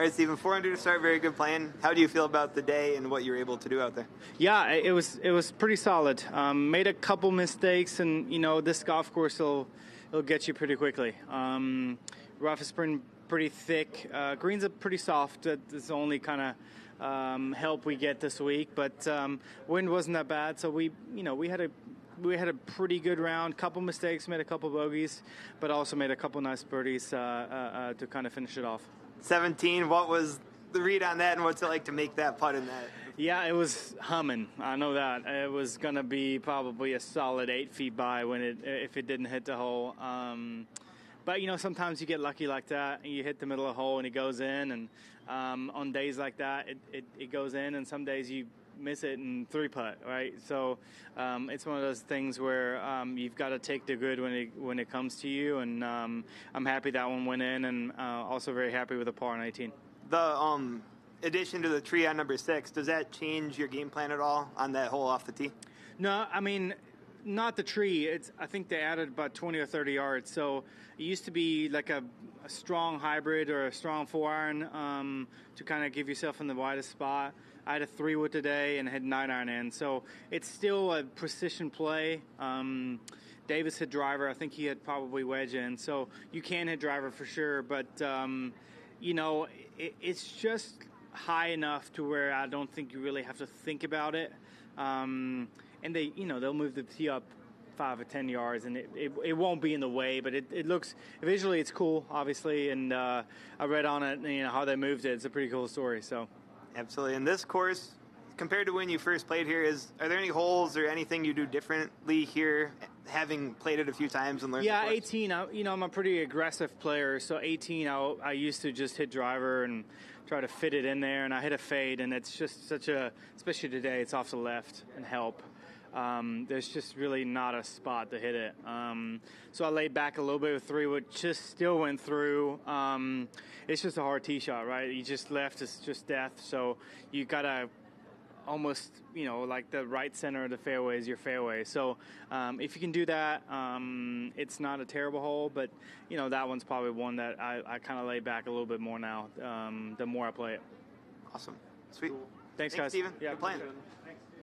All right, Steven, 400 to start, very good playing. How do you feel about the day and what you were able to do out there? Yeah, it was pretty solid. Made a couple mistakes, and this golf course will get you pretty quickly. Rough is pretty thick. Greens are pretty soft. That's the only kind of help we get this week. But wind wasn't that bad, so we had a pretty good round. Couple mistakes, made a couple bogeys, but also made a couple nice birdies to kind of finish it off. 17, what was the read on that, and what's it like to make that putt in that? Yeah, it was humming. I know that. It was going to be probably a solid 8 feet by if it didn't hit the hole. But, sometimes you get lucky like that, and you hit the middle of the hole and it goes in. And on days like that, it goes in, and some days you miss it and 3-putt, right? So it's one of those things where you've got to take the good when it comes to you. And I'm happy that one went in, and also very happy with the par on 18. The addition to the tree on number 6, does that change your game plan at all on that hole off the tee? No, I mean, not the tree. I think they added about 20 or 30 yards. So it used to be like a strong hybrid or a strong 4-iron to kind of give yourself in the widest spot. I had a 3-wood today and had 9-iron in. So it's still a precision play. Davis hit driver. I think he had probably wedge in. So you can hit driver for sure. But, it's just high enough to where I don't think you really have to think about it. And they'll move the tee up 5 or 10 yards, and it won't be in the way, but it looks visually it's cool, obviously. And I read on it, how they moved it. It's a pretty cool story. So, absolutely. And this course, compared to when you first played here, are there any holes or anything you do differently here, having played it a few times and learned? Yeah, 18. I'm a pretty aggressive player, so 18. I used to just hit driver and try to fit it in there, and I hit a fade, and it's just especially today, it's off the left and help. There's just really not a spot to hit it. So I laid back a little bit with 3-wood, just still went through. It's just a hard tee shot, right? You just left, it's just death. So you got to almost, like the right center of the fairway is your fairway. So if you can do that, it's not a terrible hole, but, that one's probably one that I kind of lay back a little bit more now, the more I play it. Awesome. Sweet. Thanks guys. Steven. Yeah. Good playing.